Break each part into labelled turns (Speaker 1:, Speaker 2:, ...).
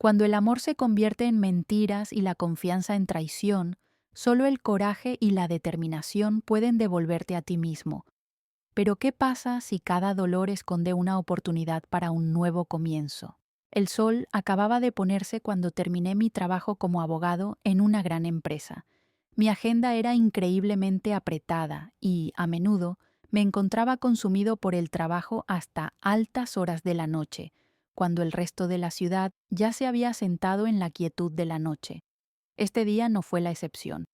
Speaker 1: Cuando el amor se convierte en mentiras y la confianza en traición, solo el coraje y la determinación pueden devolverte a ti mismo. Pero ¿qué pasa si cada dolor esconde una oportunidad para un nuevo comienzo? El sol acababa de ponerse cuando terminé mi trabajo como abogado en una gran empresa. Mi agenda era increíblemente apretada y, a menudo, me encontraba consumido por el trabajo hasta altas horas de la noche, cuando el resto de la ciudad ya se había sentado en la quietud de la noche. Este día no fue la excepción.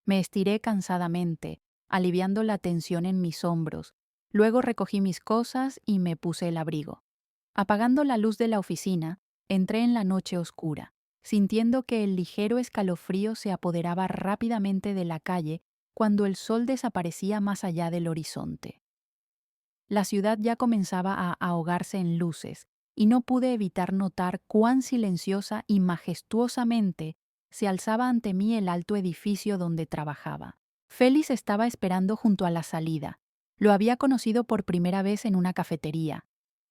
Speaker 1: Me estiré cansadamente, aliviando la tensión en mis hombros. Luego recogí mis cosas y me puse el abrigo. Apagando la luz de la oficina, entré en la noche oscura, sintiendo que el ligero escalofrío se apoderaba rápidamente de la calle cuando el sol desaparecía más allá del horizonte. La ciudad ya comenzaba a ahogarse en luces, y no pude evitar notar cuán silenciosa y majestuosamente se alzaba ante mí el alto edificio donde trabajaba. Félix estaba esperando junto a la salida. Lo había conocido por primera vez en una cafetería.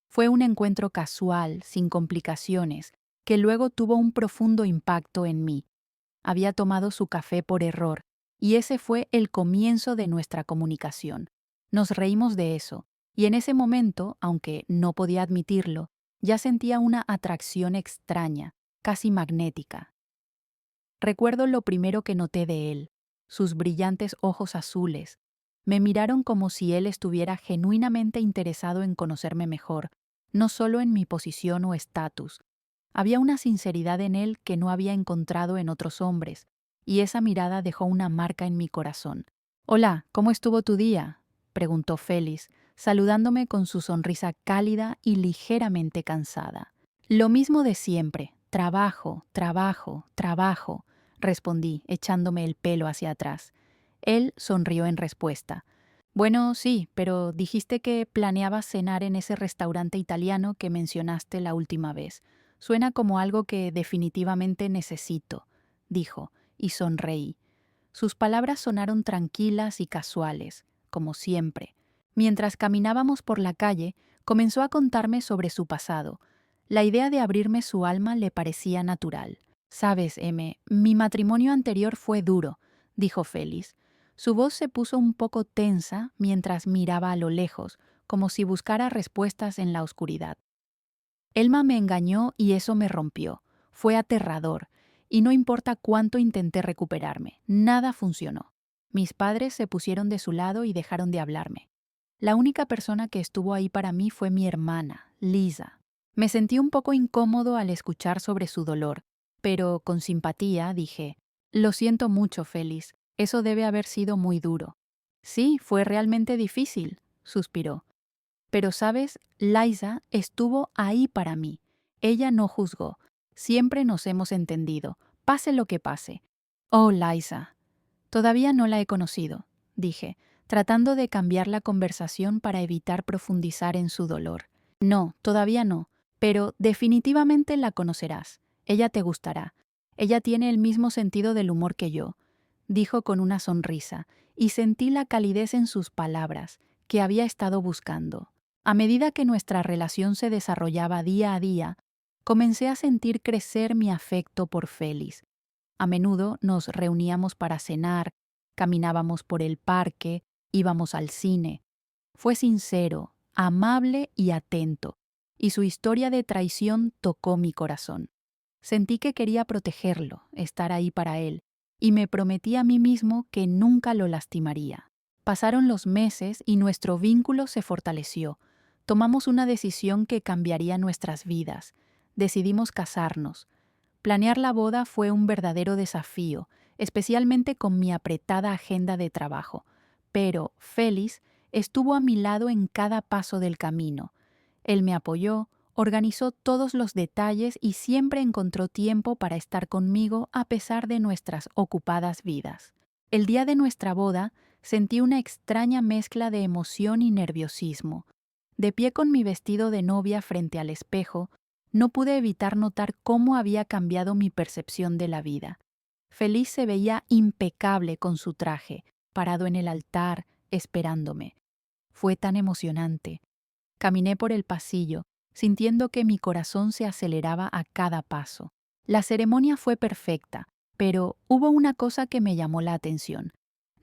Speaker 1: Fue un encuentro casual, sin complicaciones, que luego tuvo un profundo impacto en mí. Había tomado su café por error, y ese fue el comienzo de nuestra comunicación. Nos reímos de eso, y en ese momento, aunque no podía admitirlo, ya sentía una atracción extraña, casi magnética. Recuerdo lo primero que noté de él, sus brillantes ojos azules. Me miraron como si él estuviera genuinamente interesado en conocerme mejor, no solo en mi posición o estatus. Había una sinceridad en él que no había encontrado en otros hombres, y esa mirada dejó una marca en mi corazón. «Hola, ¿cómo estuvo tu día?», preguntó Félix, saludándome con su sonrisa cálida y ligeramente cansada. «Lo mismo de siempre, trabajo, trabajo, trabajo», respondí, echándome el pelo hacia atrás. Él sonrió en respuesta. «Bueno, sí, pero dijiste que planeabas cenar en ese restaurante italiano que mencionaste la última vez. Suena como algo que definitivamente necesito», dijo, y sonreí. Sus palabras sonaron tranquilas y casuales, como siempre. Mientras caminábamos por la calle, comenzó a contarme sobre su pasado. La idea de abrirme su alma le parecía natural. «Sabes, mi matrimonio anterior fue duro», dijo Félix. Su voz se puso un poco tensa mientras miraba a lo lejos, como si buscara respuestas en la oscuridad. Elma me engañó y eso me rompió. Fue aterrador, y no importa cuánto intenté recuperarme, nada funcionó. Mis padres se pusieron de su lado y dejaron de hablarme. La única persona que estuvo ahí para mí fue mi hermana, Lisa. Me sentí un poco incómodo al escuchar sobre su dolor, pero con simpatía dije: «Lo siento mucho, Félix, eso debe haber sido muy duro». «Sí, fue realmente difícil», suspiró. «Pero, ¿sabes? Liza estuvo ahí para mí. Ella no juzgó. Siempre nos hemos entendido, pase lo que pase». «Oh, Liza». «Todavía no la he conocido», dije, tratando de cambiar la conversación para evitar profundizar en su dolor. «No, todavía no, pero definitivamente la conocerás. Ella te gustará. Ella tiene el mismo sentido del humor que yo», dijo con una sonrisa, y sentí la calidez en sus palabras, que había estado buscando. A medida que nuestra relación se desarrollaba día a día, comencé a sentir crecer mi afecto por Félix. A menudo nos reuníamos para cenar, caminábamos por el parque, íbamos al cine. Fue sincero, amable y atento, y su historia de traición tocó mi corazón. Sentí que quería protegerlo, estar ahí para él, y me prometí a mí mismo que nunca lo lastimaría. Pasaron los meses y nuestro vínculo se fortaleció. Tomamos una decisión que cambiaría nuestras vidas. Decidimos casarnos. Planear la boda fue un verdadero desafío, especialmente con mi apretada agenda de trabajo. Pero Félix estuvo a mi lado en cada paso del camino. Él me apoyó, organizó todos los detalles y siempre encontró tiempo para estar conmigo a pesar de nuestras ocupadas vidas. El día de nuestra boda sentí una extraña mezcla de emoción y nerviosismo. De pie con mi vestido de novia frente al espejo, no pude evitar notar cómo había cambiado mi percepción de la vida. Feliz se veía impecable con su traje, parado en el altar, esperándome. Fue tan emocionante. Caminé por el pasillo, sintiendo que mi corazón se aceleraba a cada paso. La ceremonia fue perfecta, pero hubo una cosa que me llamó la atención.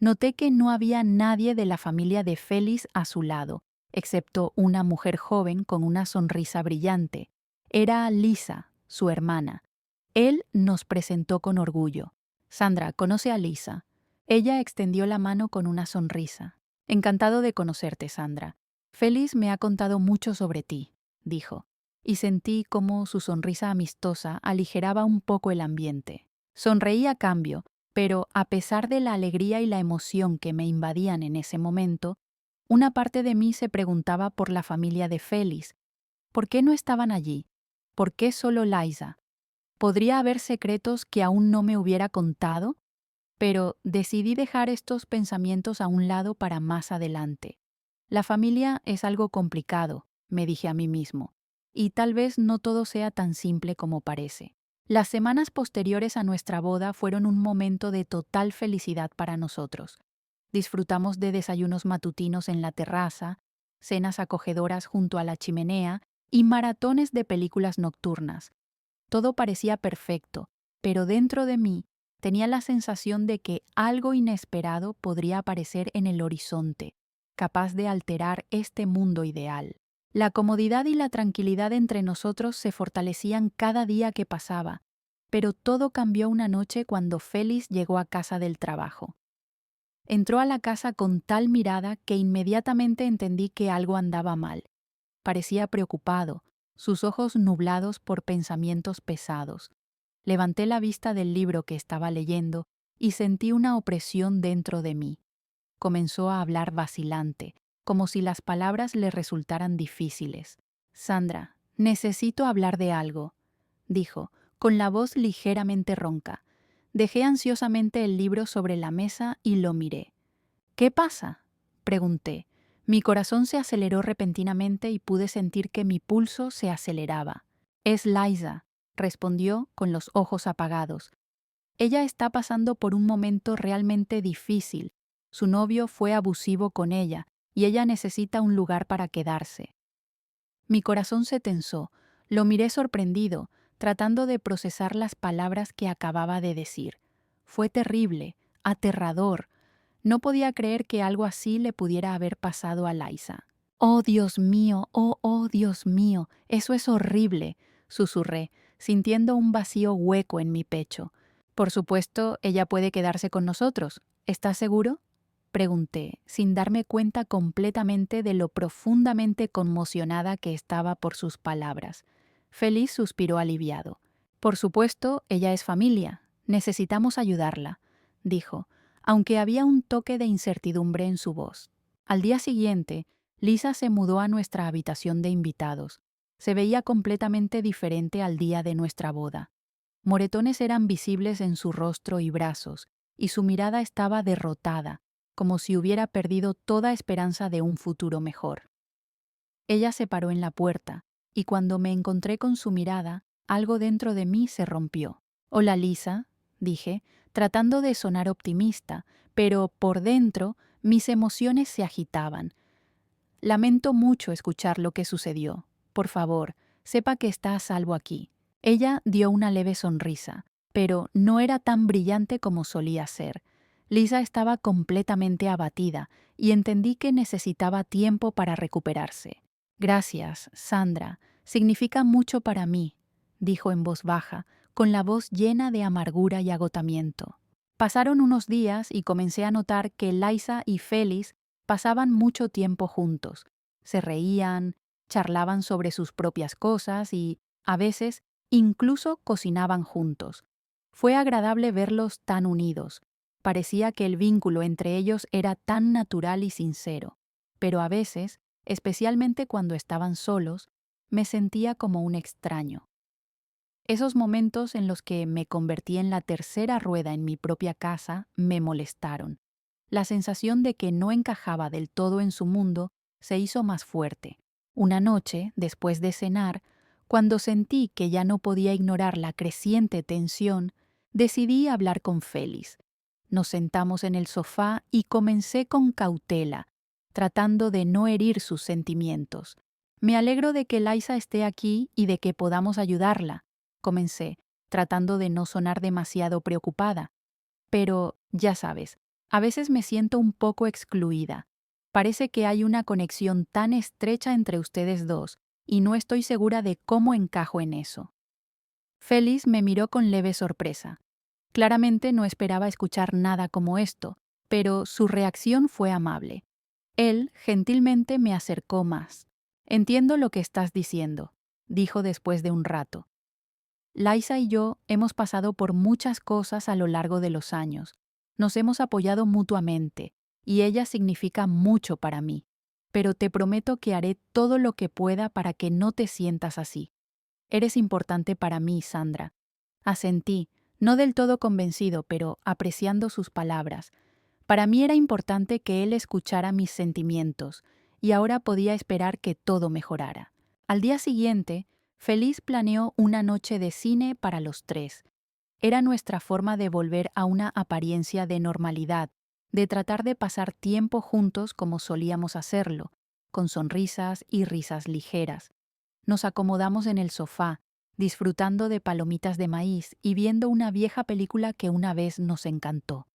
Speaker 1: Noté que no había nadie de la familia de Félix a su lado, excepto una mujer joven con una sonrisa brillante. Era Lisa, su hermana. Él nos presentó con orgullo. Sandra, ¿conoce a Lisa? Ella extendió la mano con una sonrisa. Encantado de conocerte, Sandra. Félix me ha contado mucho sobre ti, dijo, y sentí cómo su sonrisa amistosa aligeraba un poco el ambiente. Sonreí a cambio, pero a pesar de la alegría y la emoción que me invadían en ese momento, una parte de mí se preguntaba por la familia de Félix. ¿Por qué no estaban allí? ¿Por qué solo Liza? ¿Podría haber secretos que aún no me hubiera contado? Pero decidí dejar estos pensamientos a un lado para más adelante. La familia es algo complicado, me dije a mí mismo, y tal vez no todo sea tan simple como parece. Las semanas posteriores a nuestra boda fueron un momento de total felicidad para nosotros. Disfrutamos de desayunos matutinos en la terraza, cenas acogedoras junto a la chimenea y maratones de películas nocturnas. Todo parecía perfecto, pero dentro de mí tenía la sensación de que algo inesperado podría aparecer en el horizonte, capaz de alterar este mundo ideal. La comodidad y la tranquilidad entre nosotros se fortalecían cada día que pasaba, pero todo cambió una noche cuando Félix llegó a casa del trabajo. Entró a la casa con tal mirada que inmediatamente entendí que algo andaba mal. Parecía preocupado, sus ojos nublados por pensamientos pesados. Levanté la vista del libro que estaba leyendo y sentí una opresión dentro de mí. Comenzó a hablar vacilante, como si las palabras le resultaran difíciles. Sandra, necesito hablar de algo, dijo, con la voz ligeramente ronca. Dejé ansiosamente el libro sobre la mesa y lo miré. ¿Qué pasa?, pregunté. Mi corazón se aceleró repentinamente y pude sentir que mi pulso se aceleraba. Es Liza, respondió con los ojos apagados. Ella está pasando por un momento realmente difícil. Su novio fue abusivo con ella y ella necesita un lugar para quedarse. Mi corazón se tensó. Lo miré sorprendido, tratando de procesar las palabras que acababa de decir. Fue terrible, aterrador. No podía creer que algo así le pudiera haber pasado a Liza. Oh, Dios mío, oh, Dios mío, eso es horrible, susurré, sintiendo un vacío hueco en mi pecho. Por supuesto, ella puede quedarse con nosotros. ¿Estás seguro?, pregunté, sin darme cuenta completamente de lo profundamente conmocionada que estaba por sus palabras. Félix suspiró aliviado. Por supuesto, ella es familia. Necesitamos ayudarla, dijo, aunque había un toque de incertidumbre en su voz. Al día siguiente, Lisa se mudó a nuestra habitación de invitados. Se veía completamente diferente al día de nuestra boda. Moretones eran visibles en su rostro y brazos, y su mirada estaba derrotada, como si hubiera perdido toda esperanza de un futuro mejor. Ella se paró en la puerta, y cuando me encontré con su mirada, algo dentro de mí se rompió. «Hola, Lisa», dije, tratando de sonar optimista, pero por dentro mis emociones se agitaban. «Lamento mucho escuchar lo que sucedió. Por favor, sepa que está a salvo aquí». Ella dio una leve sonrisa, pero no era tan brillante como solía ser. Lisa estaba completamente abatida y entendí que necesitaba tiempo para recuperarse. «Gracias, Sandra. Significa mucho para mí», dijo en voz baja, con la voz llena de amargura y agotamiento. Pasaron unos días y comencé a notar que Liza y Félix pasaban mucho tiempo juntos. Se reían, charlaban sobre sus propias cosas y, a veces, incluso cocinaban juntos. Fue agradable verlos tan unidos. Parecía que el vínculo entre ellos era tan natural y sincero. Pero a veces, especialmente cuando estaban solos, me sentía como un extraño. Esos momentos en los que me convertí en la tercera rueda en mi propia casa me molestaron. La sensación de que no encajaba del todo en su mundo se hizo más fuerte. Una noche, después de cenar, cuando sentí que ya no podía ignorar la creciente tensión, decidí hablar con Félix. Nos sentamos en el sofá y comencé con cautela, tratando de no herir sus sentimientos. «Me alegro de que Liza esté aquí y de que podamos ayudarla», comencé, tratando de no sonar demasiado preocupada. Pero, ya sabes, a veces me siento un poco excluida. Parece que hay una conexión tan estrecha entre ustedes dos, y no estoy segura de cómo encajo en eso. Félix me miró con leve sorpresa. Claramente no esperaba escuchar nada como esto, pero su reacción fue amable. Él gentilmente me acercó más. Entiendo lo que estás diciendo, dijo después de un rato. Liza y yo hemos pasado por muchas cosas a lo largo de los años. Nos hemos apoyado mutuamente, y ella significa mucho para mí. Pero te prometo que haré todo lo que pueda para que no te sientas así. Eres importante para mí, Sandra. Asentí, no del todo convencido, pero apreciando sus palabras. Para mí era importante que él escuchara mis sentimientos, y ahora podía esperar que todo mejorara. Al día siguiente, Feliz planeó una noche de cine para los tres. Era nuestra forma de volver a una apariencia de normalidad, de tratar de pasar tiempo juntos como solíamos hacerlo, con sonrisas y risas ligeras. Nos acomodamos en el sofá, disfrutando de palomitas de maíz y viendo una vieja película que una vez nos encantó.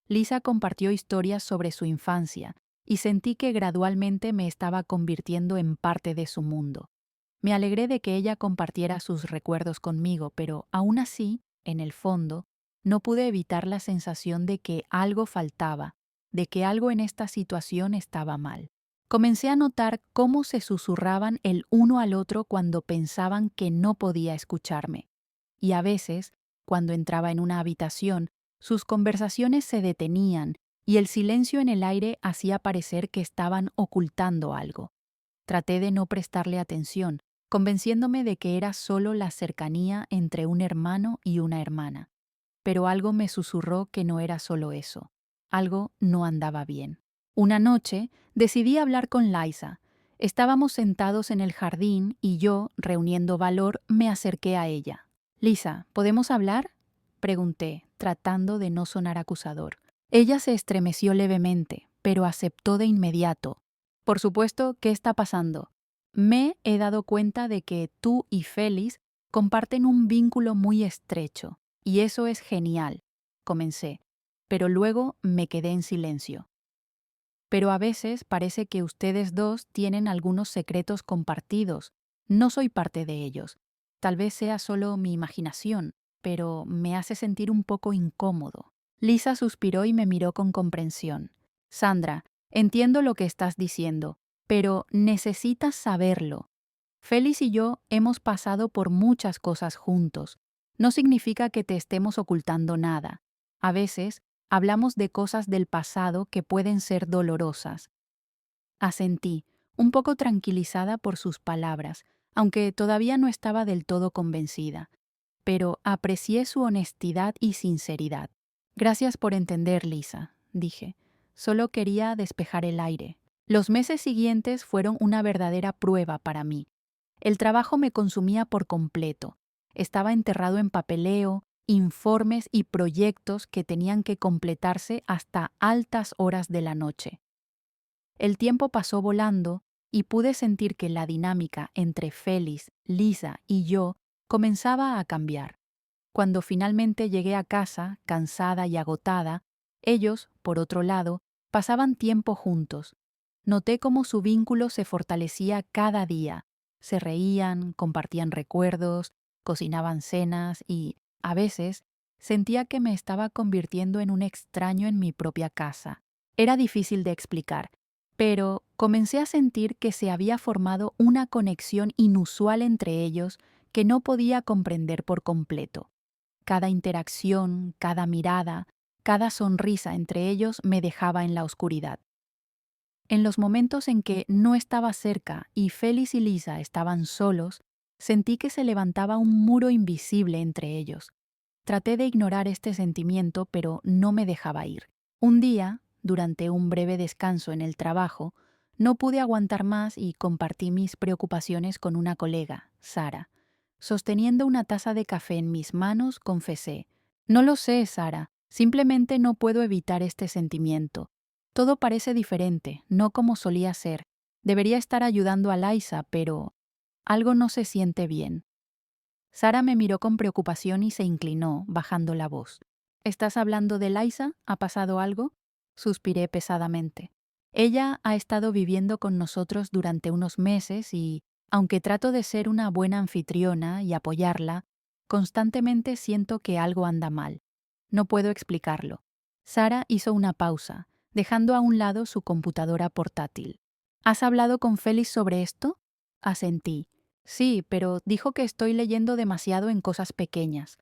Speaker 1: Lisa compartió historias sobre su infancia y sentí que gradualmente me estaba convirtiendo en parte de su mundo. Me alegré de que ella compartiera sus recuerdos conmigo, pero aún así, en el fondo, no pude evitar la sensación de que algo faltaba, de que algo en esta situación estaba mal. Comencé a notar cómo se susurraban el uno al otro cuando pensaban que no podía escucharme. Y a veces, cuando entraba en una habitación, sus conversaciones se detenían y el silencio en el aire hacía parecer que estaban ocultando algo. Traté de no prestarle atención, convenciéndome de que era solo la cercanía entre un hermano y una hermana. Pero algo me susurró que no era solo eso. Algo no andaba bien. Una noche decidí hablar con Liza. Estábamos sentados en el jardín y yo, reuniendo valor, me acerqué a ella. «Lisa, ¿podemos hablar?», pregunté, tratando de no sonar acusador. Ella se estremeció levemente, pero aceptó de inmediato. «Por supuesto, ¿qué está pasando? Me he dado cuenta de que tú y Félix comparten un vínculo muy estrecho, y eso es genial», comencé, pero luego me quedé en silencio. «Pero a veces parece que ustedes dos tienen algunos secretos compartidos. No soy parte de ellos. Tal vez sea solo mi imaginación, pero me hace sentir un poco incómodo». Lisa suspiró y me miró con comprensión. «Sandra, entiendo lo que estás diciendo, pero necesitas saberlo. Félix y yo hemos pasado por muchas cosas juntos. No significa que te estemos ocultando nada. A veces hablamos de cosas del pasado que pueden ser dolorosas». Asentí, un poco tranquilizada por sus palabras, aunque todavía no estaba del todo convencida. Pero aprecié su honestidad y sinceridad. «Gracias por entender, Lisa», dije. «Solo quería despejar el aire». Los meses siguientes fueron una verdadera prueba para mí. El trabajo me consumía por completo. Estaba enterrado en papeleo, informes y proyectos que tenían que completarse hasta altas horas de la noche. El tiempo pasó volando y pude sentir que la dinámica entre Félix, Lisa y yo comenzaba a cambiar. Cuando finalmente llegué a casa, cansada y agotada, ellos, por otro lado, pasaban tiempo juntos. Noté cómo su vínculo se fortalecía cada día. Se reían, compartían recuerdos, cocinaban cenas y, a veces, sentía que me estaba convirtiendo en un extraño en mi propia casa. Era difícil de explicar, pero comencé a sentir que se había formado una conexión inusual entre ellos que no podía comprender por completo. Cada interacción, cada mirada, cada sonrisa entre ellos me dejaba en la oscuridad. En los momentos en que no estaba cerca y Félix y Lisa estaban solos, sentí que se levantaba un muro invisible entre ellos. Traté de ignorar este sentimiento, pero no me dejaba ir. Un día, durante un breve descanso en el trabajo, no pude aguantar más y compartí mis preocupaciones con una colega, Sara. Sosteniendo una taza de café en mis manos, confesé: «No lo sé, Sara, simplemente no puedo evitar este sentimiento. Todo parece diferente, no como solía ser. Debería estar ayudando a Liza, pero algo no se siente bien». Sara me miró con preocupación y se inclinó, bajando la voz. ¿Estás hablando de Liza? ¿Ha pasado algo? Suspiré pesadamente. Ella ha estado viviendo con nosotros durante unos meses y, aunque trato de ser una buena anfitriona y apoyarla, constantemente siento que algo anda mal. No puedo explicarlo. Sara hizo una pausa, dejando a un lado su computadora portátil. ¿Has hablado con Félix sobre esto? Asentí. Sí, pero dijo que estoy leyendo demasiado en cosas pequeñas.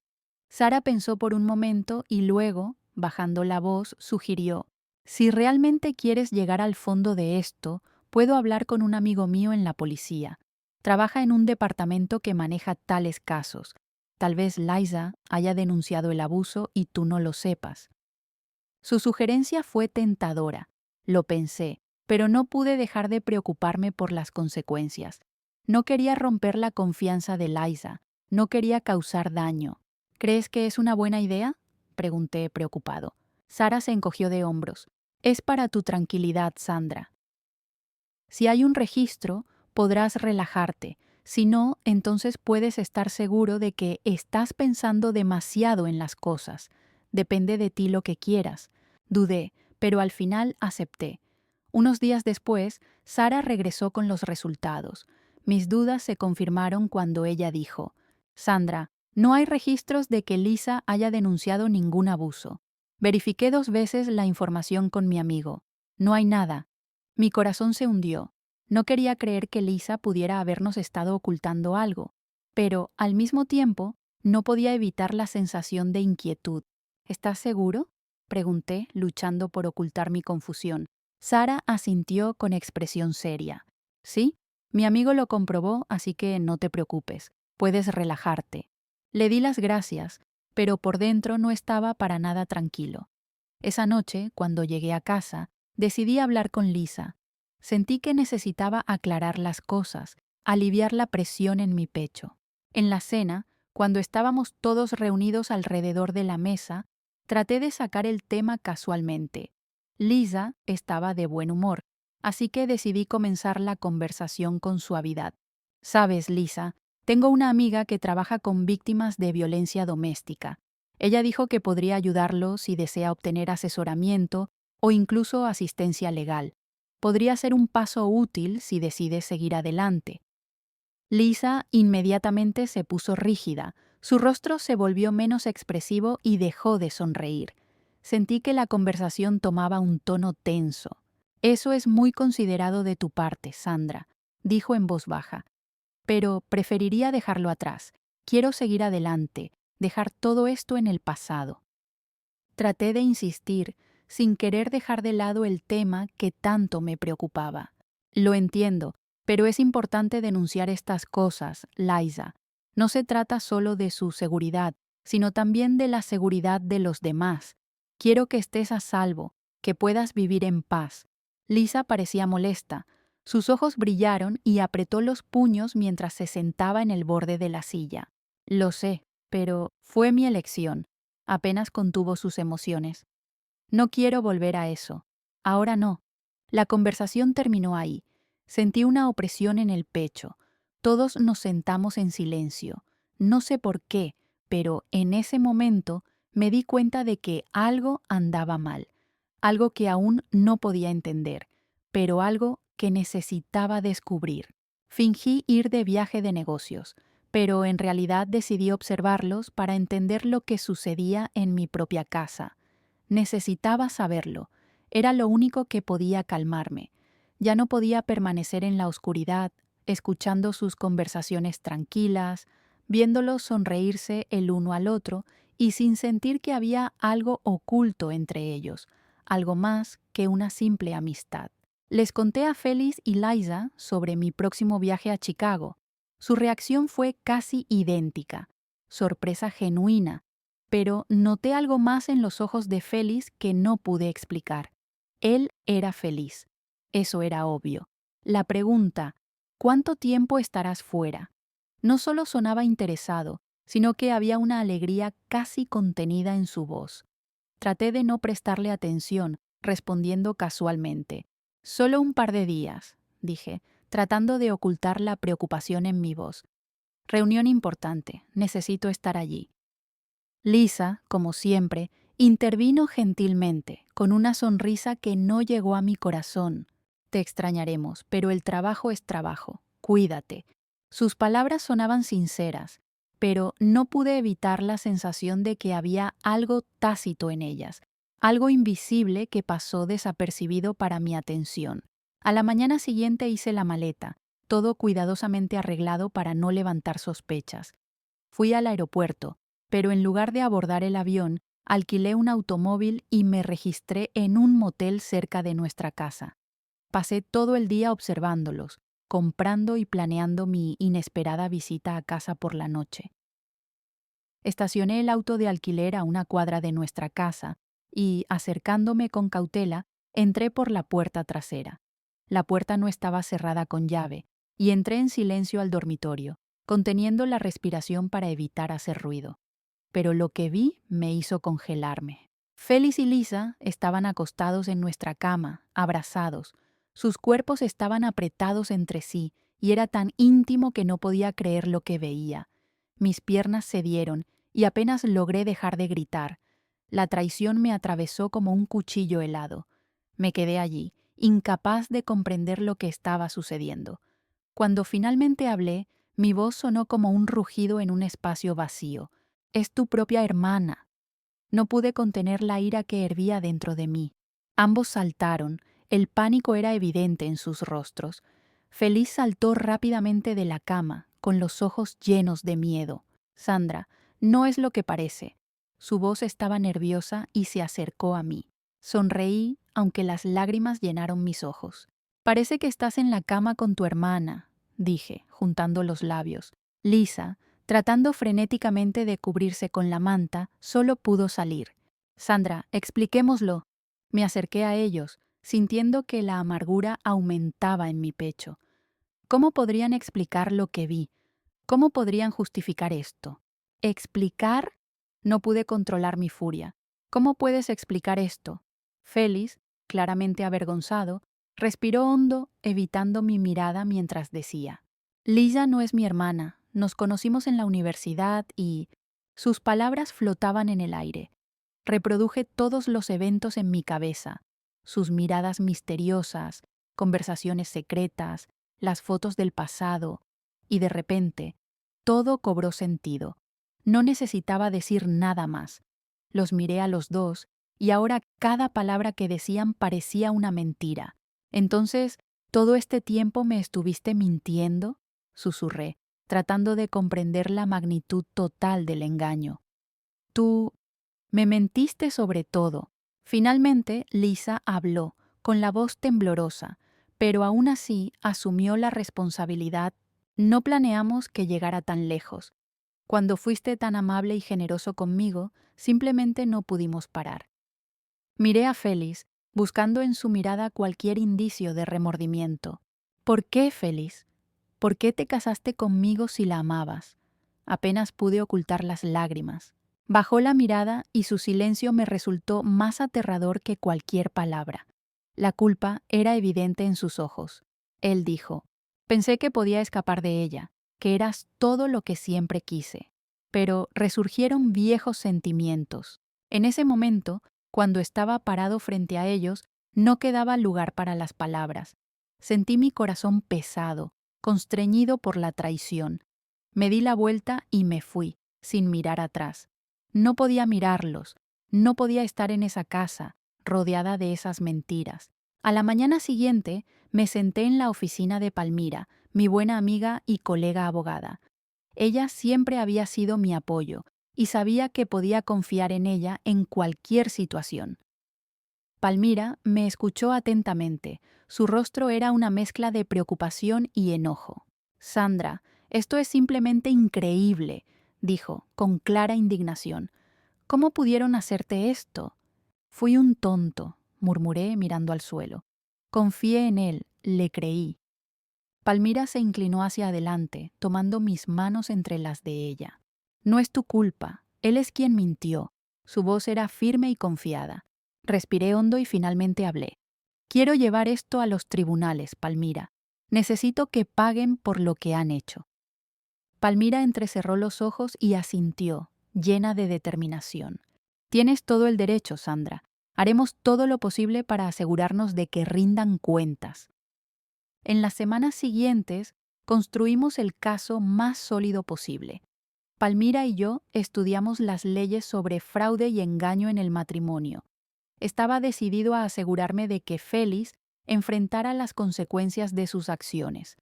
Speaker 1: Sara pensó por un momento y luego, bajando la voz, sugirió: si realmente quieres llegar al fondo de esto, puedo hablar con un amigo mío en la policía. Trabaja en un departamento que maneja tales casos. Tal vez Liza haya denunciado el abuso y tú no lo sepas. Su sugerencia fue tentadora. Lo pensé, pero no pude dejar de preocuparme por las consecuencias. No quería romper la confianza de Liza, no quería causar daño. ¿Crees que es una buena idea?, pregunté preocupado. Sara se encogió de hombros. Es para tu tranquilidad, Sandra. Si hay un registro, podrás relajarte. Si no, entonces puedes estar seguro de que estás pensando demasiado en las cosas. Depende de ti lo que quieras. Dudé, pero al final acepté. Unos días después, Sara regresó con los resultados. Mis dudas se confirmaron cuando ella dijo: Sandra, no hay registros de que Lisa haya denunciado ningún abuso. Verifiqué 2 veces la información con mi amigo. No hay nada. Mi corazón se hundió. No quería creer que Lisa pudiera habernos estado ocultando algo, pero, al mismo tiempo, no podía evitar la sensación de inquietud. ¿Estás seguro?, pregunté, luchando por ocultar mi confusión. Sara asintió con expresión seria. Sí, mi amigo lo comprobó, así que no te preocupes. Puedes relajarte. Le di las gracias, pero por dentro no estaba para nada tranquilo. Esa noche, cuando llegué a casa, decidí hablar con Lisa. Sentí que necesitaba aclarar las cosas, aliviar la presión en mi pecho. En la cena, cuando estábamos todos reunidos alrededor de la mesa, traté de sacar el tema casualmente. Lisa estaba de buen humor, así que decidí comenzar la conversación con suavidad. Sabes, Lisa, tengo una amiga que trabaja con víctimas de violencia doméstica. Ella dijo que podría ayudarlo si desea obtener asesoramiento o incluso asistencia legal. Podría ser un paso útil si decide seguir adelante. Lisa inmediatamente se puso rígida, su rostro se volvió menos expresivo y dejó de sonreír. Sentí que la conversación tomaba un tono tenso. Eso es muy considerado de tu parte, Sandra, dijo en voz baja. Pero preferiría dejarlo atrás. Quiero seguir adelante, dejar todo esto en el pasado. Traté de insistir, sin querer dejar de lado el tema que tanto me preocupaba. Lo entiendo, pero es importante denunciar estas cosas, Liza. No se trata solo de su seguridad, sino también de la seguridad de los demás. Quiero que estés a salvo, que puedas vivir en paz. Lisa parecía molesta. Sus ojos brillaron y apretó los puños mientras se sentaba en el borde de la silla. Lo sé, pero fue mi elección. Apenas contuvo sus emociones. No quiero volver a eso. Ahora no. La conversación terminó ahí. Sentí una opresión en el pecho. Todos nos sentamos en silencio. No sé por qué, pero en ese momento me di cuenta de que algo andaba mal. Algo que aún no podía entender, pero algo que necesitaba descubrir. Fingí ir de viaje de negocios, pero en realidad decidí observarlos para entender lo que sucedía en mi propia casa. Necesitaba saberlo. Era lo único que podía calmarme. Ya no podía permanecer en la oscuridad, escuchando sus conversaciones tranquilas, viéndolos sonreírse el uno al otro y sin sentir que había algo oculto entre ellos, algo más que una simple amistad. Les conté a Félix y Liza sobre mi próximo viaje a Chicago. Su reacción fue casi idéntica, sorpresa genuina, pero noté algo más en los ojos de Félix que no pude explicar. Él era feliz. Eso era obvio. La pregunta, ¿cuánto tiempo estarás fuera?, no solo sonaba interesado, sino que había una alegría casi contenida en su voz. Traté de no prestarle atención, respondiendo casualmente. Solo un par de días, dije, tratando de ocultar la preocupación en mi voz. Reunión importante, necesito estar allí. Lisa, como siempre, intervino gentilmente, con una sonrisa que no llegó a mi corazón. Te extrañaremos, pero el trabajo es trabajo. Cuídate. Sus palabras sonaban sinceras, pero no pude evitar la sensación de que había algo tácito en ellas, algo invisible que pasó desapercibido para mi atención. A la mañana siguiente hice la maleta, todo cuidadosamente arreglado para no levantar sospechas. Fui al aeropuerto, pero en lugar de abordar el avión, alquilé un automóvil y me registré en un motel cerca de nuestra casa. Pasé todo el día observándolos, comprando y planeando mi inesperada visita a casa por la noche. Estacioné el auto de alquiler a una cuadra de nuestra casa y, acercándome con cautela, entré por la puerta trasera. La puerta no estaba cerrada con llave, y entré en silencio al dormitorio, conteniendo la respiración para evitar hacer ruido. Pero lo que vi me hizo congelarme. Félix y Lisa estaban acostados en nuestra cama, abrazados. Sus cuerpos estaban apretados entre sí, y era tan íntimo que no podía creer lo que veía. Mis piernas cedieron, y apenas logré dejar de gritar. La traición me atravesó como un cuchillo helado. Me quedé allí, incapaz de comprender lo que estaba sucediendo. Cuando finalmente hablé, mi voz sonó como un rugido en un espacio vacío. Es tu propia hermana. No pude contener la ira que hervía dentro de mí. Ambos saltaron, el pánico era evidente en sus rostros. Feliz saltó rápidamente de la cama, con los ojos llenos de miedo. Sandra, no es lo que parece. Su voz estaba nerviosa y se acercó a mí. Sonreí, aunque las lágrimas llenaron mis ojos. Parece que estás en la cama con tu hermana, dije, juntando los labios. Lisa, tratando frenéticamente de cubrirse con la manta, solo pudo salir. Sandra, expliquémoslo. Me acerqué a ellos, sintiendo que la amargura aumentaba en mi pecho. ¿Cómo podrían explicar lo que vi? ¿Cómo podrían justificar esto? ¿Explicar? No pude controlar mi furia. ¿Cómo puedes explicar esto? Félix, claramente avergonzado, respiró hondo, evitando mi mirada mientras decía: Lisa no es mi hermana, nos conocimos en la universidad y... Sus palabras flotaban en el aire. Reproduje todos los eventos en mi cabeza, sus miradas misteriosas, conversaciones secretas, las fotos del pasado, y de repente, todo cobró sentido. No necesitaba decir nada más. Los miré a los dos, y ahora cada palabra que decían parecía una mentira. Entonces, ¿todo este tiempo me estuviste mintiendo?, susurré, tratando de comprender la magnitud total del engaño. Tú me mentiste sobre todo. Finalmente, Lisa habló, con la voz temblorosa, pero aún así asumió la responsabilidad. No planeamos que llegara tan lejos. Cuando fuiste tan amable y generoso conmigo, simplemente no pudimos parar. Miré a Félix, buscando en su mirada cualquier indicio de remordimiento. ¿Por qué, Félix? ¿Por qué te casaste conmigo si la amabas? Apenas pude ocultar las lágrimas. Bajó la mirada y su silencio me resultó más aterrador que cualquier palabra. La culpa era evidente en sus ojos. Él dijo: pensé que podía escapar de ella, que eras todo lo que siempre quise. Pero resurgieron viejos sentimientos. En ese momento, cuando estaba parado frente a ellos, no quedaba lugar para las palabras. Sentí mi corazón pesado, constreñido por la traición. Me di la vuelta y me fui, sin mirar atrás. No podía mirarlos, no podía estar en esa casa, rodeada de esas mentiras. A la mañana siguiente me senté en la oficina de Palmira, mi buena amiga y colega abogada. Ella siempre había sido mi apoyo, y sabía que podía confiar en ella en cualquier situación. Palmira me escuchó atentamente. Su rostro era una mezcla de preocupación y enojo. Sandra, esto es simplemente increíble, dijo, con clara indignación. ¿Cómo pudieron hacerte esto? Fui un tonto, murmuré mirando al suelo. Confié en él, le creí. Palmira se inclinó hacia adelante, tomando mis manos entre las de ella. No es tu culpa, él es quien mintió. Su voz era firme y confiada. Respiré hondo y finalmente hablé. Quiero llevar esto a los tribunales, Palmira. Necesito que paguen por lo que han hecho. Palmira entrecerró los ojos y asintió, llena de determinación. Tienes todo el derecho, Sandra. Haremos todo lo posible para asegurarnos de que rindan cuentas. En las semanas siguientes, construimos el caso más sólido posible. Palmira y yo estudiamos las leyes sobre fraude y engaño en el matrimonio. Estaba decidido a asegurarme de que Félix enfrentara las consecuencias de sus acciones.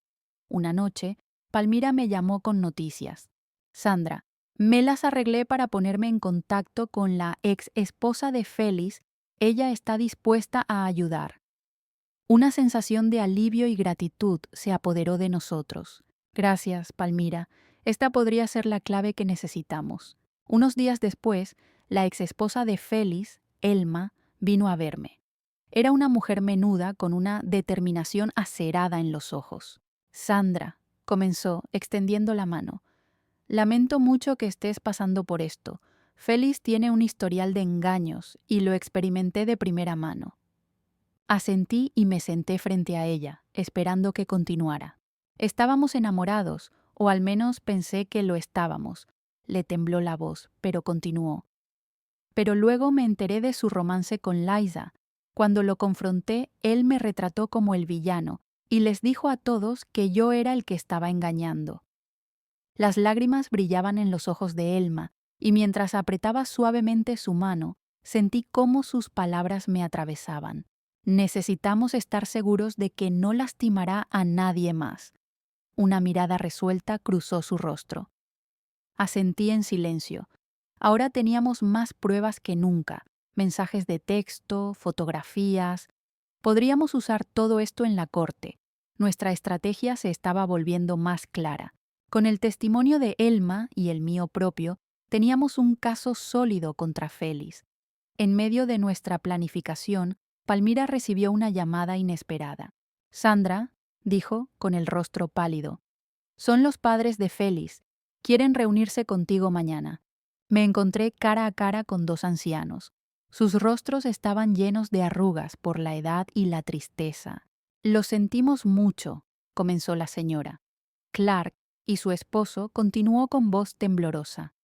Speaker 1: Una noche, Palmira me llamó con noticias. Sandra, me las arreglé para ponerme en contacto con la ex esposa de Félix. Ella está dispuesta a ayudar. Una sensación de alivio y gratitud se apoderó de nosotros. Gracias, Palmira. Esta podría ser la clave que necesitamos. Unos días después, la exesposa de Félix, Elma, vino a verme. Era una mujer menuda con una determinación acerada en los ojos. Sandra, comenzó, extendiendo la mano. Lamento mucho que estés pasando por esto. Félix tiene un historial de engaños y lo experimenté de primera mano. Asentí y me senté frente a ella, esperando que continuara. Estábamos enamorados, o al menos pensé que lo estábamos. Le tembló la voz, pero continuó. Pero luego me enteré de su romance con Liza. Cuando lo confronté, él me retrató como el villano y les dijo a todos que yo era el que estaba engañando. Las lágrimas brillaban en los ojos de Elma, y mientras apretaba suavemente su mano, sentí cómo sus palabras me atravesaban. Necesitamos estar seguros de que no lastimará a nadie más. Una mirada resuelta cruzó su rostro. Asentí en silencio. Ahora teníamos más pruebas que nunca, mensajes de texto, fotografías. Podríamos usar todo esto en la corte. Nuestra estrategia se estaba volviendo más clara. Con el testimonio de Elma y el mío propio, teníamos un caso sólido contra Félix. En medio de nuestra planificación, Palmira recibió una llamada inesperada. Sandra, dijo, con el rostro pálido, son los padres de Félix. Quieren reunirse contigo mañana. Me encontré cara a cara con dos ancianos. Sus rostros estaban llenos de arrugas por la edad y la tristeza. Lo sentimos mucho, comenzó la señora. Clark y su esposo continuó con voz temblorosa.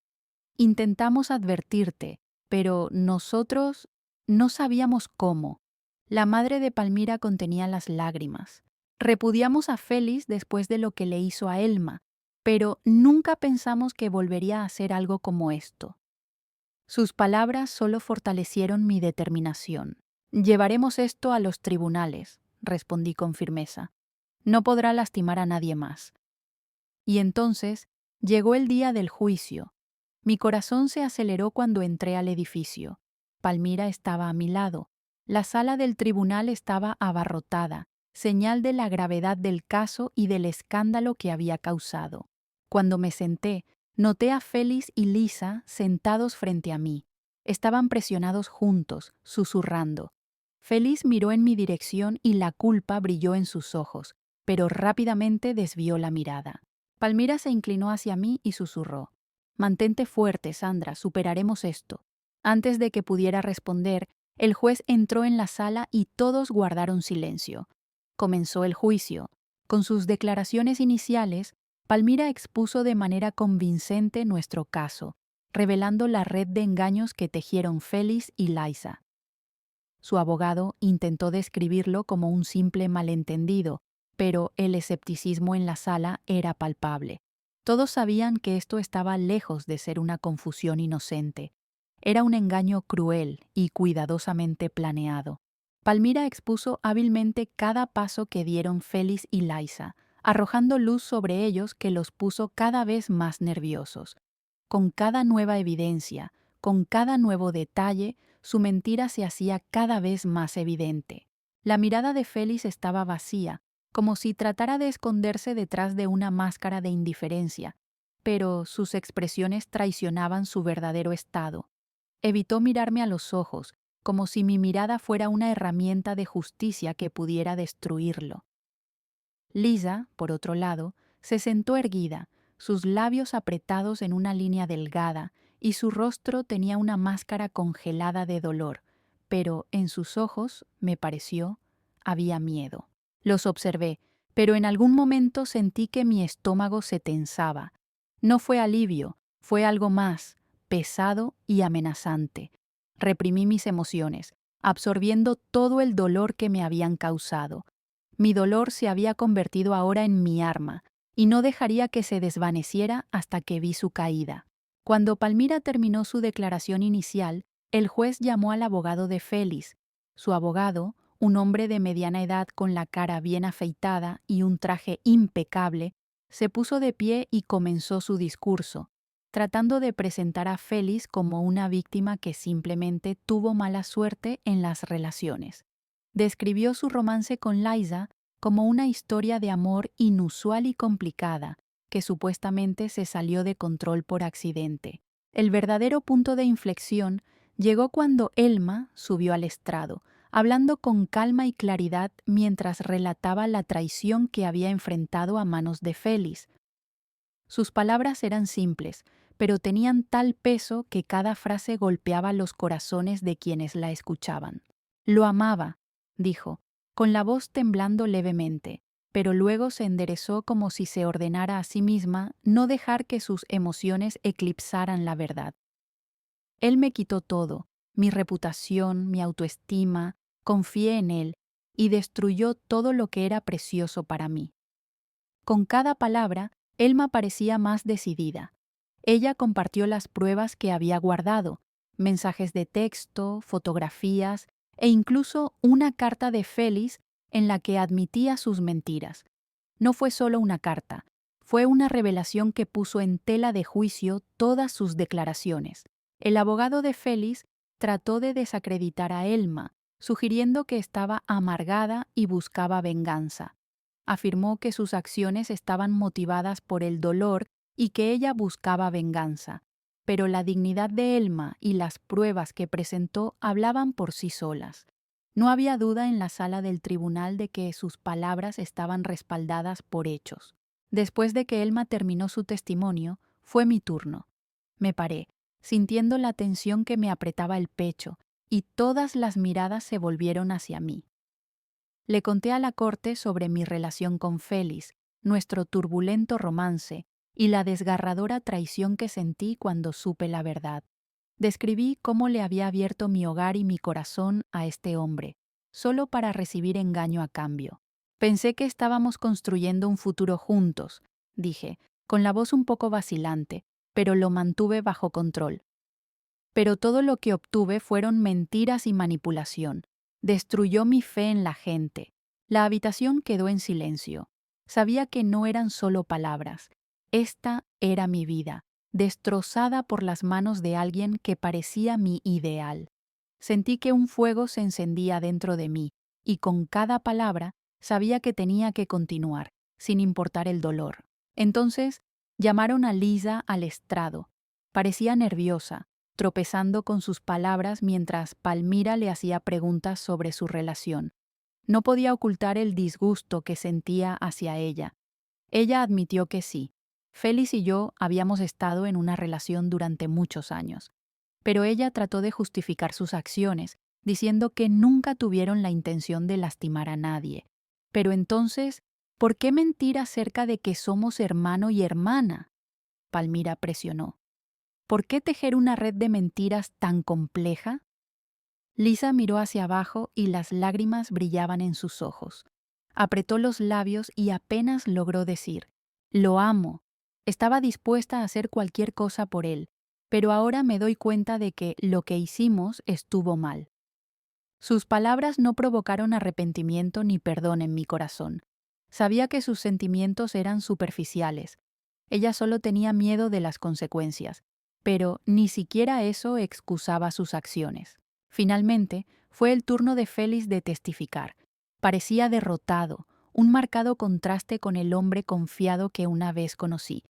Speaker 1: Intentamos advertirte, pero nosotros no sabíamos cómo. La madre de Palmira contenía las lágrimas. Repudiamos a Félix después de lo que le hizo a Elma, pero nunca pensamos que volvería a hacer algo como esto. Sus palabras solo fortalecieron mi determinación. Llevaremos esto a los tribunales, respondí con firmeza. No podrá lastimar a nadie más. Y entonces llegó el día del juicio. Mi corazón se aceleró cuando entré al edificio. Palmira estaba a mi lado. La sala del tribunal estaba abarrotada, señal de la gravedad del caso y del escándalo que había causado. Cuando me senté, noté a Félix y Liza sentados frente a mí. Estaban presionados juntos, susurrando. Félix miró en mi dirección y la culpa brilló en sus ojos, pero rápidamente desvió la mirada. Palmira se inclinó hacia mí y susurró. Mantente fuerte, Sandra, superaremos esto. Antes de que pudiera responder, el juez entró en la sala y todos guardaron silencio. Comenzó el juicio. Con sus declaraciones iniciales, Palmira expuso de manera convincente nuestro caso, revelando la red de engaños que tejieron Félix y Liza. Su abogado intentó describirlo como un simple malentendido, pero el escepticismo en la sala era palpable. Todos sabían que esto estaba lejos de ser una confusión inocente. Era un engaño cruel y cuidadosamente planeado. Palmira expuso hábilmente cada paso que dieron Félix y Liza, arrojando luz sobre ellos que los puso cada vez más nerviosos. Con cada nueva evidencia, con cada nuevo detalle, su mentira se hacía cada vez más evidente. La mirada de Félix estaba vacía, como si tratara de esconderse detrás de una máscara de indiferencia, pero sus expresiones traicionaban su verdadero estado. Evitó mirarme a los ojos, como si mi mirada fuera una herramienta de justicia que pudiera destruirlo. Liza, por otro lado, se sentó erguida, sus labios apretados en una línea delgada, y su rostro tenía una máscara congelada de dolor, pero en sus ojos, me pareció, había miedo. Los observé, pero en algún momento sentí que mi estómago se tensaba. No fue alivio, fue algo más, pesado y amenazante. Reprimí mis emociones, absorbiendo todo el dolor que me habían causado. Mi dolor se había convertido ahora en mi arma, y no dejaría que se desvaneciera hasta que vi su caída. Cuando Palmira terminó su declaración inicial, el juez llamó al abogado de Félix. Su abogado, un hombre de mediana edad con la cara bien afeitada y un traje impecable, se puso de pie y comenzó su discurso, tratando de presentar a Félix como una víctima que simplemente tuvo mala suerte en las relaciones. Describió su romance con Liza como una historia de amor inusual y complicada, que supuestamente se salió de control por accidente. El verdadero punto de inflexión llegó cuando Elma subió al estrado, hablando con calma y claridad mientras relataba la traición que había enfrentado a manos de Félix. Sus palabras eran simples, pero tenían tal peso que cada frase golpeaba los corazones de quienes la escuchaban. Lo amaba, dijo, con la voz temblando levemente, pero luego se enderezó como si se ordenara a sí misma no dejar que sus emociones eclipsaran la verdad. Él me quitó todo, mi reputación, mi autoestima, confié en él y destruyó todo lo que era precioso para mí. Con cada palabra, Elma parecía más decidida. Ella compartió las pruebas que había guardado, mensajes de texto, fotografías e incluso una carta de Félix en la que admitía sus mentiras. No fue solo una carta, fue una revelación que puso en tela de juicio todas sus declaraciones. El abogado de Félix trató de desacreditar a Elma, sugiriendo que estaba amargada y buscaba venganza. Afirmó que sus acciones estaban motivadas por el dolor y que ella buscaba venganza, pero la dignidad de Elma y las pruebas que presentó hablaban por sí solas. No había duda en la sala del tribunal de que sus palabras estaban respaldadas por hechos. Después de que Elma terminó su testimonio, fue mi turno. Me paré, sintiendo la tensión que me apretaba el pecho, y todas las miradas se volvieron hacia mí. Le conté a la corte sobre mi relación con Félix, nuestro turbulento romance y la desgarradora traición que sentí cuando supe la verdad. Describí cómo le había abierto mi hogar y mi corazón a este hombre, solo para recibir engaño a cambio. Pensé que estábamos construyendo un futuro juntos, dije, con la voz un poco vacilante, pero lo mantuve bajo control. Pero todo lo que obtuve fueron mentiras y manipulación. Destruyó mi fe en la gente. La habitación quedó en silencio. Sabía que no eran solo palabras. Esta era mi vida, destrozada por las manos de alguien que parecía mi ideal. Sentí que un fuego se encendía dentro de mí, y con cada palabra sabía que tenía que continuar, sin importar el dolor. Entonces llamaron a Liza al estrado. Parecía nerviosa, tropezando con sus palabras mientras Palmira le hacía preguntas sobre su relación. No podía ocultar el disgusto que sentía hacia ella. Ella admitió que sí. Félix y yo habíamos estado en una relación durante muchos años, pero ella trató de justificar sus acciones, diciendo que nunca tuvieron la intención de lastimar a nadie. Pero entonces, ¿por qué mentir acerca de que somos hermano y hermana? Palmira presionó. ¿Por qué tejer una red de mentiras tan compleja? Lisa miró hacia abajo y las lágrimas brillaban en sus ojos. Apretó los labios y apenas logró decir, «Lo amo». Estaba dispuesta a hacer cualquier cosa por él, pero ahora me doy cuenta de que lo que hicimos estuvo mal. Sus palabras no provocaron arrepentimiento ni perdón en mi corazón. Sabía que sus sentimientos eran superficiales. Ella solo tenía miedo de las consecuencias, pero ni siquiera eso excusaba sus acciones. Finalmente, fue el turno de Félix de testificar. Parecía derrotado, un marcado contraste con el hombre confiado que una vez conocí.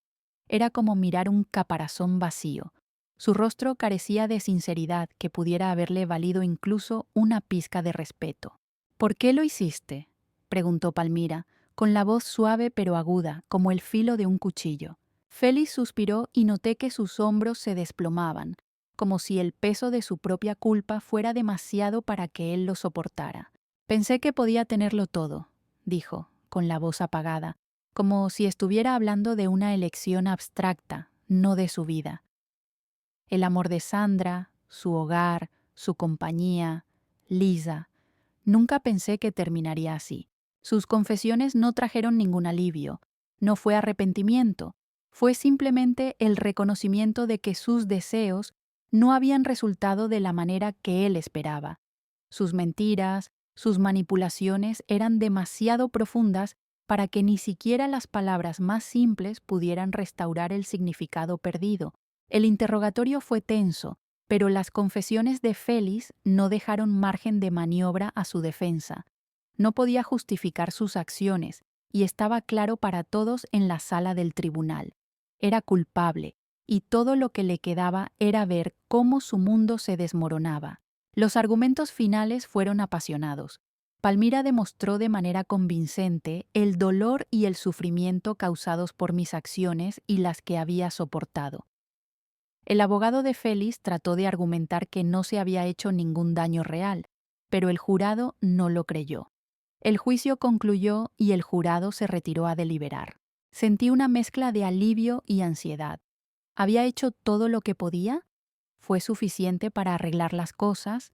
Speaker 1: Era como mirar un caparazón vacío. Su rostro carecía de sinceridad que pudiera haberle valido incluso una pizca de respeto. «¿Por qué lo hiciste?», preguntó Palmira, con la voz suave pero aguda, como el filo de un cuchillo. Félix suspiró y noté que sus hombros se desplomaban, como si el peso de su propia culpa fuera demasiado para que él lo soportara. «Pensé que podía tenerlo todo», dijo, con la voz apagada, como si estuviera hablando de una elección abstracta, no de su vida. El amor de Sandra, su hogar, su compañía, Lisa. Nunca pensé que terminaría así. Sus confesiones no trajeron ningún alivio. No fue arrepentimiento. Fue simplemente el reconocimiento de que sus deseos no habían resultado de la manera que él esperaba. Sus mentiras, sus manipulaciones eran demasiado profundas para que ni siquiera las palabras más simples pudieran restaurar el significado perdido. El interrogatorio fue tenso, pero las confesiones de Félix no dejaron margen de maniobra a su defensa. No podía justificar sus acciones, y estaba claro para todos en la sala del tribunal. Era culpable, y todo lo que le quedaba era ver cómo su mundo se desmoronaba. Los argumentos finales fueron apasionados. Palmira demostró de manera convincente el dolor y el sufrimiento causados por mis acciones y las que había soportado. El abogado de Félix trató de argumentar que no se había hecho ningún daño real, pero el jurado no lo creyó. El juicio concluyó y el jurado se retiró a deliberar. Sentí una mezcla de alivio y ansiedad. ¿Había hecho todo lo que podía? ¿Fue suficiente para arreglar las cosas?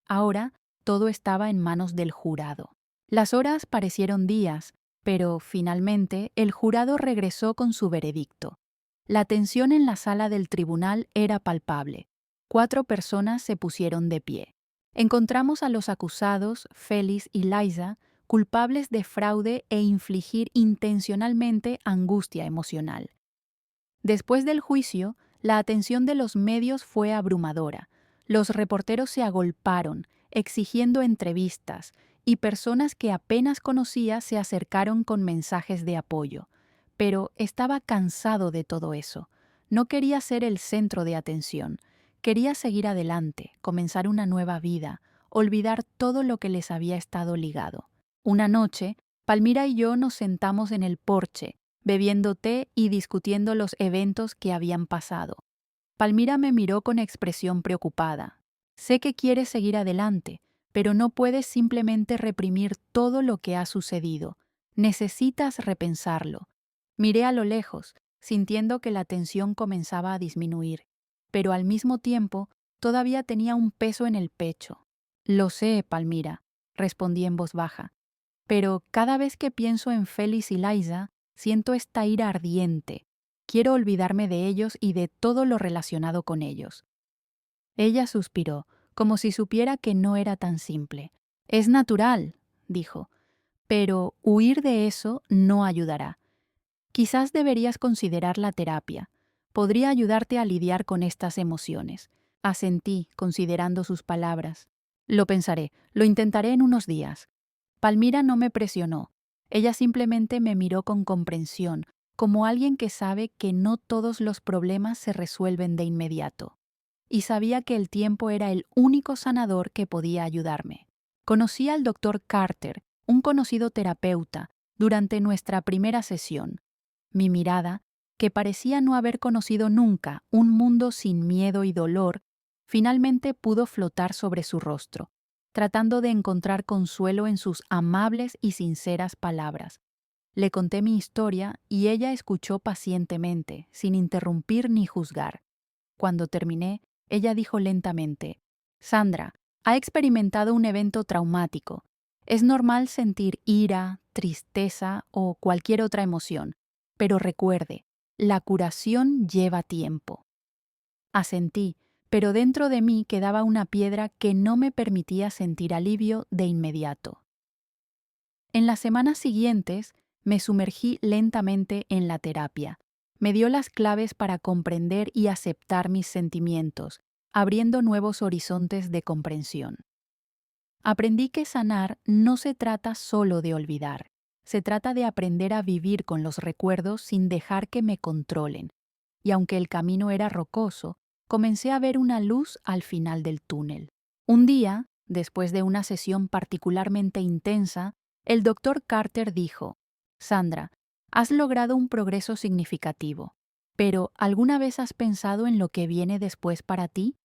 Speaker 1: Ahora todo estaba en manos del jurado. Las horas parecieron días, pero finalmente el jurado regresó con su veredicto. La tensión en la sala del tribunal era palpable. 4 personas se pusieron de pie. Encontramos a los acusados, Félix y Liza, culpables de fraude e infligir intencionalmente angustia emocional. Después del juicio, la atención de los medios fue abrumadora. Los reporteros se agolparon, exigiendo entrevistas, y personas que apenas conocía se acercaron con mensajes de apoyo. Pero estaba cansado de todo eso. No quería ser el centro de atención. Quería seguir adelante, comenzar una nueva vida, olvidar todo lo que les había estado ligado. Una noche, Palmira y yo nos sentamos en el porche, bebiendo té y discutiendo los eventos que habían pasado. Palmira me miró con expresión preocupada. Sé que quieres seguir adelante, pero no puedes simplemente reprimir todo lo que ha sucedido. Necesitas repensarlo. Miré a lo lejos, sintiendo que la tensión comenzaba a disminuir, pero al mismo tiempo todavía tenía un peso en el pecho. Lo sé, Palmira, respondí en voz baja, pero cada vez que pienso en Félix y Liza, siento esta ira ardiente. Quiero olvidarme de ellos y de todo lo relacionado con ellos. Ella suspiró, como si supiera que no era tan simple. Es natural, dijo, pero huir de eso no ayudará. Quizás deberías considerar la terapia. Podría ayudarte a lidiar con estas emociones. Asentí, considerando sus palabras. Lo pensaré, lo intentaré en unos días. Palmira no me presionó. Ella simplemente me miró con comprensión, como alguien que sabe que no todos los problemas se resuelven de inmediato. Y sabía que el tiempo era el único sanador que podía ayudarme. Conocí al doctor Carter, un conocido terapeuta, durante nuestra primera sesión. Mi mirada, que parecía no haber conocido nunca un mundo sin miedo y dolor, finalmente pudo flotar sobre su rostro, tratando de encontrar consuelo en sus amables y sinceras palabras. Le conté mi historia y ella escuchó pacientemente, sin interrumpir ni juzgar. Cuando terminé, ella dijo lentamente: «Sandra, ha experimentado un evento traumático. Es normal sentir ira, tristeza o cualquier otra emoción, pero recuerde, la curación lleva tiempo». Asentí, pero dentro de mí quedaba una piedra que no me permitía sentir alivio de inmediato. En las semanas siguientes, me sumergí lentamente en la terapia. Me dio las claves para comprender y aceptar mis sentimientos, abriendo nuevos horizontes de comprensión. Aprendí que sanar no se trata solo de olvidar. Se trata de aprender a vivir con los recuerdos sin dejar que me controlen. Y aunque el camino era rocoso, comencé a ver una luz al final del túnel. Un día, después de una sesión particularmente intensa, el doctor Carter dijo: «Sandra, has logrado un progreso significativo, pero ¿alguna vez has pensado en lo que viene después para ti?».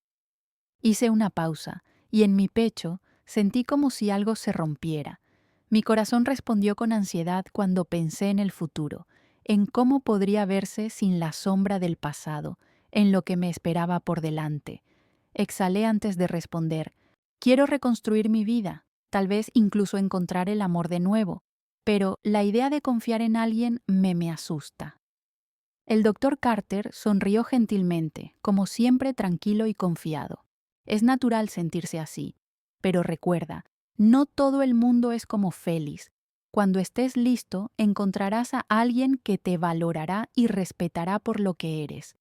Speaker 1: Hice una pausa, y en mi pecho sentí como si algo se rompiera. Mi corazón respondió con ansiedad cuando pensé en el futuro, en cómo podría verse sin la sombra del pasado, en lo que me esperaba por delante. Exhalé antes de responder. Quiero reconstruir mi vida, tal vez incluso encontrar el amor de nuevo, pero la idea de confiar en alguien me asusta. El doctor Carter sonrió gentilmente, como siempre tranquilo y confiado. Es natural sentirse así, pero recuerda, no todo el mundo es como Félix. Cuando estés listo, encontrarás a alguien que te valorará y respetará por lo que eres.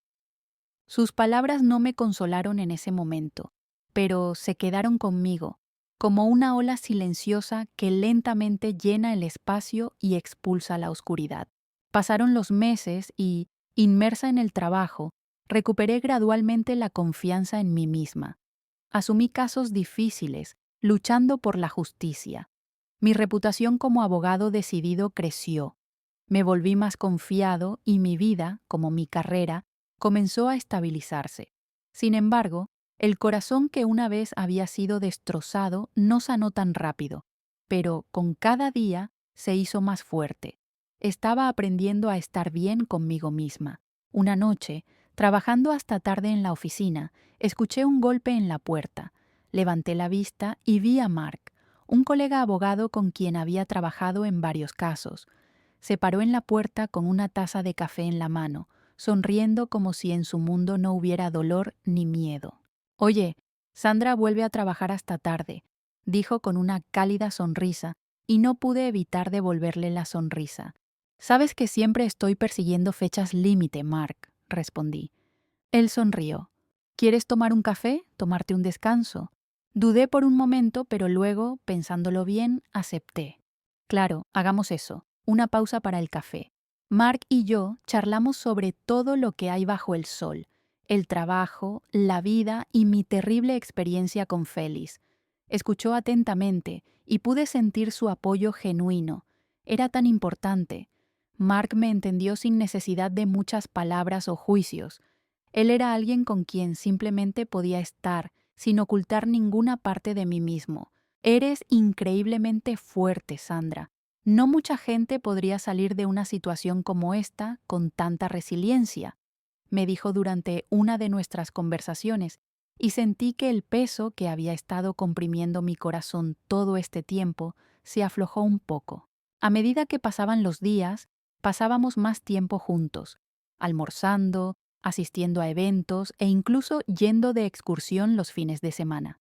Speaker 1: Sus palabras no me consolaron en ese momento, pero se quedaron conmigo, como una ola silenciosa que lentamente llena el espacio y expulsa la oscuridad. Pasaron los meses y, inmersa en el trabajo, recuperé gradualmente la confianza en mí misma. Asumí casos difíciles, luchando por la justicia. Mi reputación como abogado decidido creció. Me volví más confiado y mi vida, como mi carrera, comenzó a estabilizarse. Sin embargo, el corazón que una vez había sido destrozado no sanó tan rápido, pero con cada día se hizo más fuerte. Estaba aprendiendo a estar bien conmigo misma. Una noche, trabajando hasta tarde en la oficina, escuché un golpe en la puerta. Levanté la vista y vi a Mark, un colega abogado con quien había trabajado en varios casos. Se paró en la puerta con una taza de café en la mano, sonriendo como si en su mundo no hubiera dolor ni miedo. Oye, Sandra vuelve a trabajar hasta tarde, dijo con una cálida sonrisa, y no pude evitar devolverle la sonrisa. Sabes que siempre estoy persiguiendo fechas límite, Mark, respondí. Él sonrió. ¿Quieres tomar un café? ¿Tomarte un descanso? Dudé por un momento, pero luego, pensándolo bien, acepté. Claro, hagamos eso. Una pausa para el café. Mark y yo charlamos sobre todo lo que hay bajo el sol, el trabajo, la vida y mi terrible experiencia con Félix. Escuchó atentamente y pude sentir su apoyo genuino. Era tan importante. Mark me entendió sin necesidad de muchas palabras o juicios. Él era alguien con quien simplemente podía estar, sin ocultar ninguna parte de mí mismo. Eres increíblemente fuerte, Sandra. No mucha gente podría salir de una situación como esta con tanta resiliencia, me dijo durante una de nuestras conversaciones, y sentí que el peso que había estado comprimiendo mi corazón todo este tiempo se aflojó un poco. A medida que pasaban los días, pasábamos más tiempo juntos, almorzando, asistiendo a eventos e incluso yendo de excursión los fines de semana.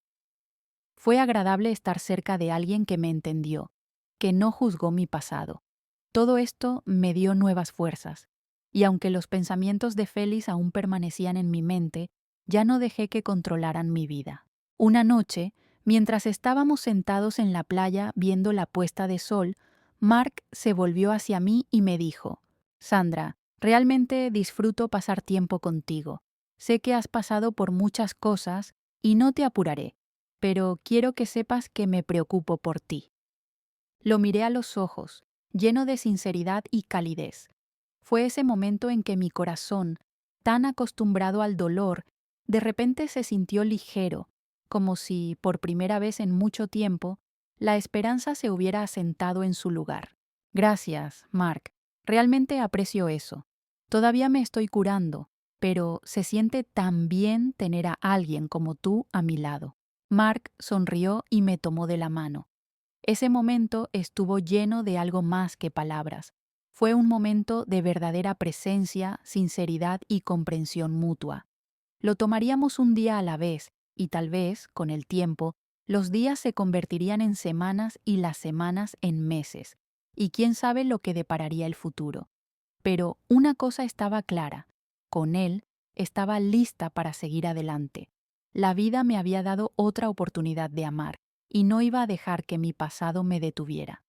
Speaker 1: Fue agradable estar cerca de alguien que me entendió, que no juzgó mi pasado. Todo esto me dio nuevas fuerzas, y aunque los pensamientos de Félix aún permanecían en mi mente, ya no dejé que controlaran mi vida. Una noche, mientras estábamos sentados en la playa viendo la puesta de sol, Mark se volvió hacia mí y me dijo: Sandra, realmente disfruto pasar tiempo contigo. Sé que has pasado por muchas cosas y no te apuraré, pero quiero que sepas que me preocupo por ti. Lo miré a los ojos, lleno de sinceridad y calidez. Fue ese momento en que mi corazón, tan acostumbrado al dolor, de repente se sintió ligero, como si, por primera vez en mucho tiempo, la esperanza se hubiera asentado en su lugar. Gracias, Mark. Realmente aprecio eso. Todavía me estoy curando, pero se siente tan bien tener a alguien como tú a mi lado. Mark sonrió y me tomó de la mano. Ese momento estuvo lleno de algo más que palabras. Fue un momento de verdadera presencia, sinceridad y comprensión mutua. Lo tomaríamos un día a la vez, y tal vez, con el tiempo, los días se convertirían en semanas y las semanas en meses, y quién sabe lo que depararía el futuro. Pero una cosa estaba clara: con él estaba lista para seguir adelante. La vida me había dado otra oportunidad de amar, y no iba a dejar que mi pasado me detuviera.